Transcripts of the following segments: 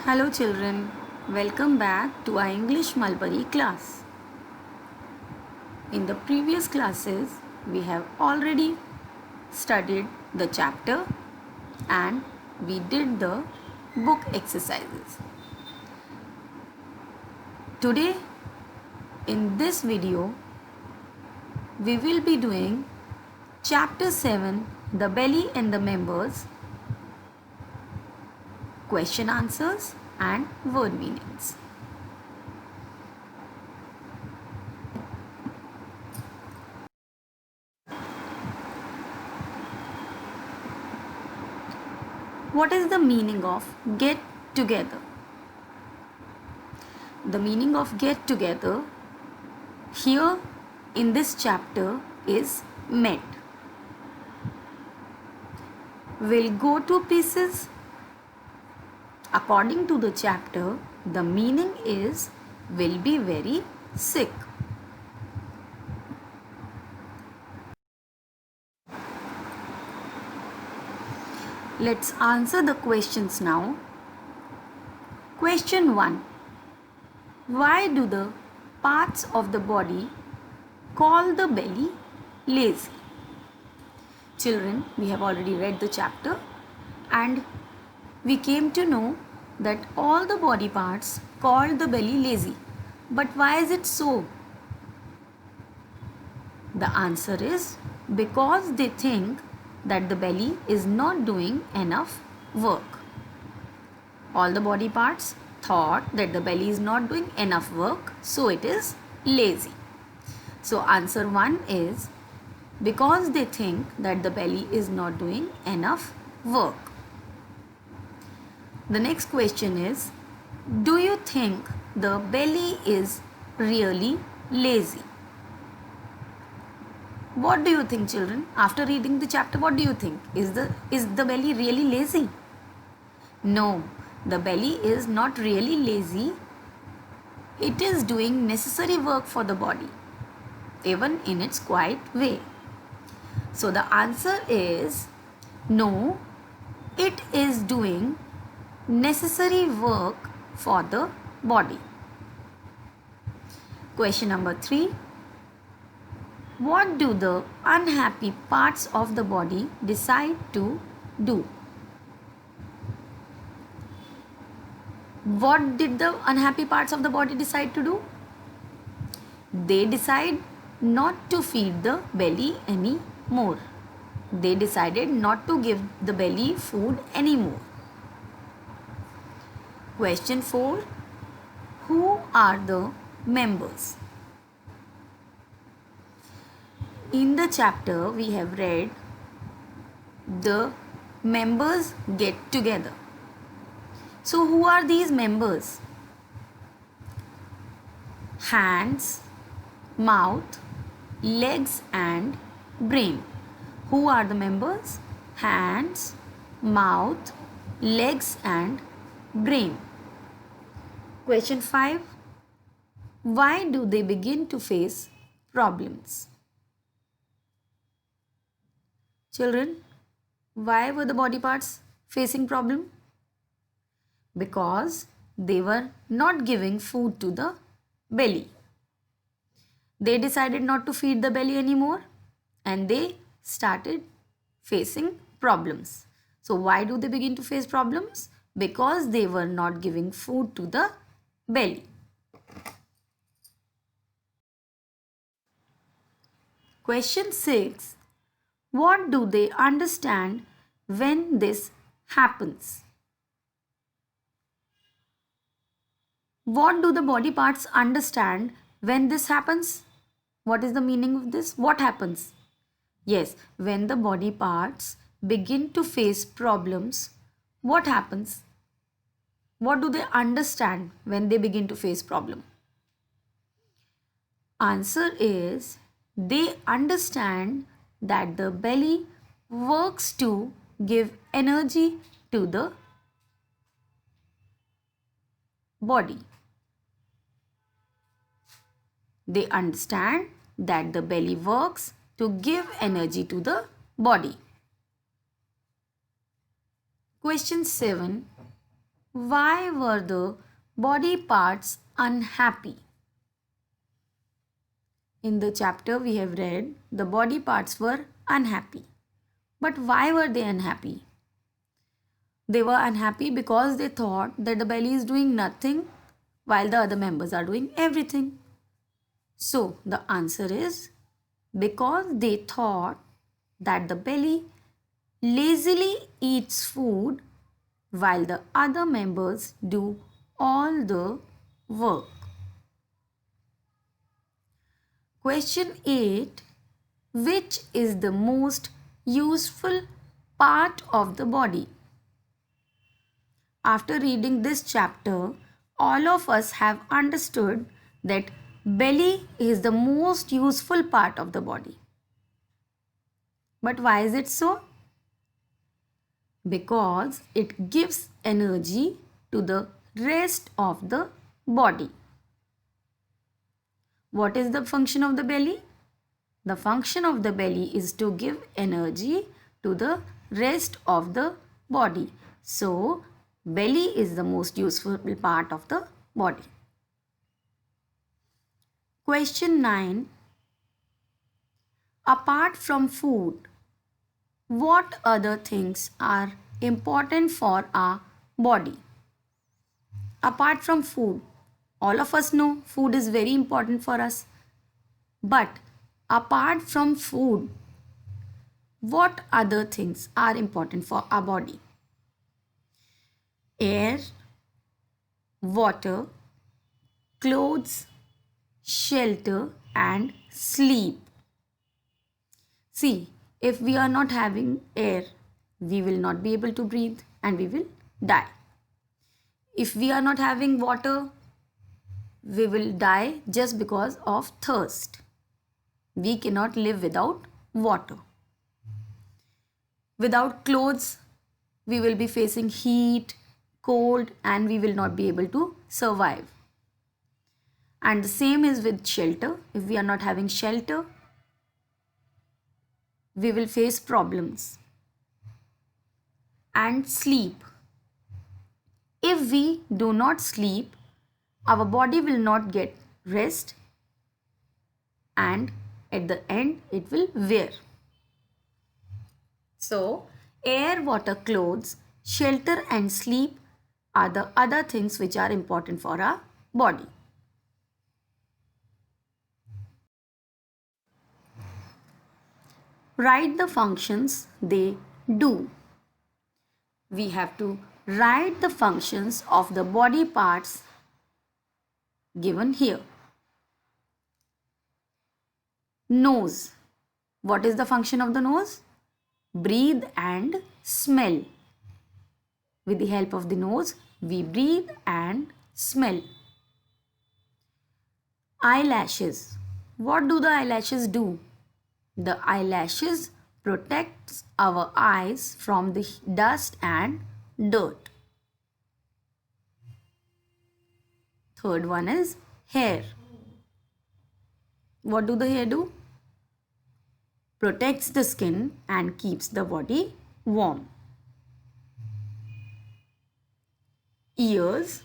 Hello children, welcome back to our English Mulberry class. In the previous classes, we have already studied the chapter and we did the book exercises. Today, in this video, we will be doing chapter 7, the belly and the members, question answers and word meanings. What is the meaning of get together? The meaning of get together here in this chapter is met. Will go to pieces. According to the chapter, the meaning is will be very sick. Let's answer the questions now. Question 1. Why do the parts of the body call the belly lazy? Children, we have already read the chapter and we came to know that all the body parts call the belly lazy. But why is it so? The answer is because they think that the belly is not doing enough work. All the body parts thought that the belly is not doing enough work, so it is lazy. So answer 1 is because they think that the belly is not doing enough work. The next question is, do you think the belly is really lazy? What do you think, children? After reading the chapter, what do you think? Is the belly really lazy? No, the belly is not really lazy. It is doing necessary work for the body, even in its quiet way. So the answer is no, it is doing necessary work for the body. Question number 3. What do the unhappy parts of the body decide to do? What did the unhappy parts of the body decide to do? They decide not to feed the belly anymore. They decided not to give the belly food anymore. Question 4. Who are the members? In the chapter, we have read the members get together. So, who are these members? Hands, mouth, legs and brain. Who are the members? Hands, mouth, legs and brain. Question 5. Why do they begin to face problems? Children, why were the body parts facing problem? Because they were not giving food to the belly. They decided not to feed the belly anymore and they started facing problems. So why do they begin to face problems? Because they were not giving food to the belly. Question 6. What do they understand when this happens? What do the body parts understand when this happens? What is the meaning of this? What happens? Yes, when the body parts begin to face problems, what happens? What do they understand when they begin to face problem? Answer is they understand that the belly works to give energy to the body. They understand that the belly works to give energy to the body. Question 7. Why were the body parts unhappy? In the chapter we have read, the body parts were unhappy. But why were they unhappy? They were unhappy because they thought that the belly is doing nothing while the other members are doing everything. So the answer is because they thought that the belly lazily eats food while the other members do all the work. Question 8. Which is the most useful part of the body? After reading this chapter, all of us have understood that belly is the most useful part of the body. But why is it so? Because it gives energy to the rest of the body. What is the function of the belly? The function of the belly is to give energy to the rest of the body. So, belly is the most useful part of the body. Question 9. Apart from food, what other things are important for our body? Apart from food, all of us know food is very important for us. But apart from food, what other things are important for our body? Air, water, clothes, shelter, and sleep. See, if we are not having air, we will not be able to breathe and we will die. If we are not having water, we will die just because of thirst. We cannot live without water. Without clothes, we will be facing heat, cold, and we will not be able to survive. And the same is with shelter. If we are not having shelter, we will face problems. And sleep. If we do not sleep, our body will not get rest and at the end it will wear. So, air, water, clothes, shelter and sleep are the other things which are important for our body. Write the functions they do. We have to write the functions of the body parts given here. Nose. What is the function of the nose? Breathe and smell. With the help of the nose, we breathe and smell. Eyelashes. What do the eyelashes do? The eyelashes protects our eyes from the dust and dirt. Third one is hair. What do the hair do? Protects the skin and keeps the body warm. Ears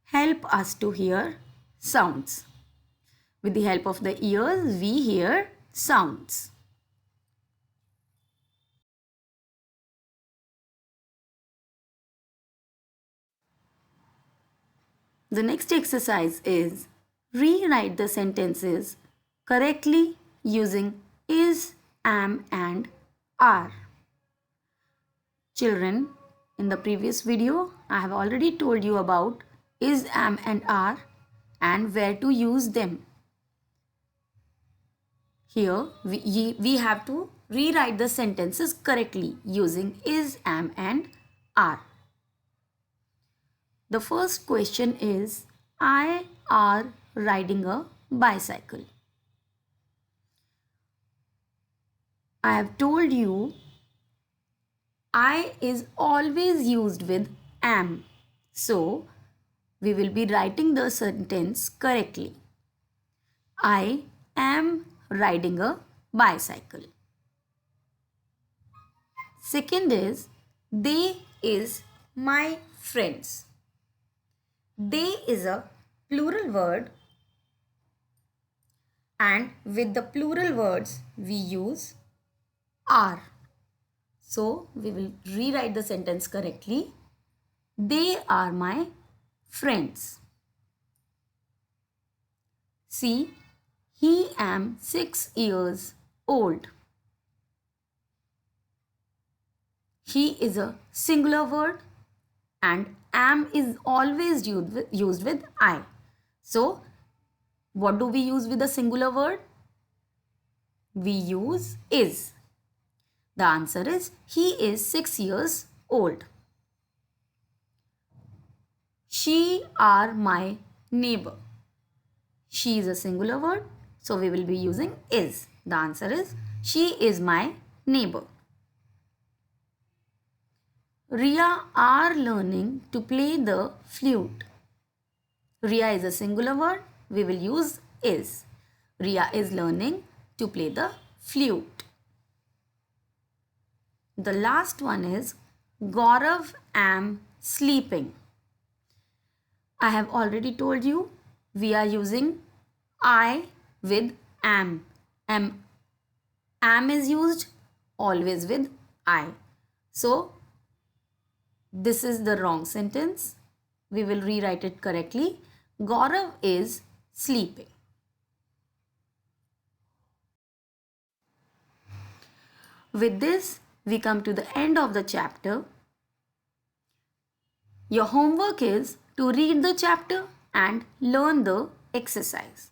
help us to hear sounds. With the help of the ears, we hear sounds. The next exercise is rewrite the sentences correctly using is, am and are. Children, in the previous video, I have already told you about is, am and are and where to use them. Here, we have to rewrite the sentences correctly using is, am and are. The first question is, I are riding a bicycle. I have told you I is always used with am. So, we will be writing the sentence correctly. I am riding a bicycle. Second is, they is my friends. They is a plural word, and with the plural words we use are. So we will rewrite the sentence correctly. They are my friends. See, he am 6 years old. He is a singular word and am is always used with I. So, what do we use with a singular word? We use is. The answer is he is 6 years old. She are my neighbor. She is a singular word, so we will be using is. The answer is she is my neighbor. Ria are learning to play the flute. Ria is a singular word, we will use is. Ria is learning to play the flute. The last one is Gaurav am sleeping. I have already told you we are using I with am. Am is used always with I. So this is the wrong sentence. We will rewrite it correctly. Gaurav is sleeping. With this, we come to the end of the chapter. Your homework is to read the chapter and learn the exercise.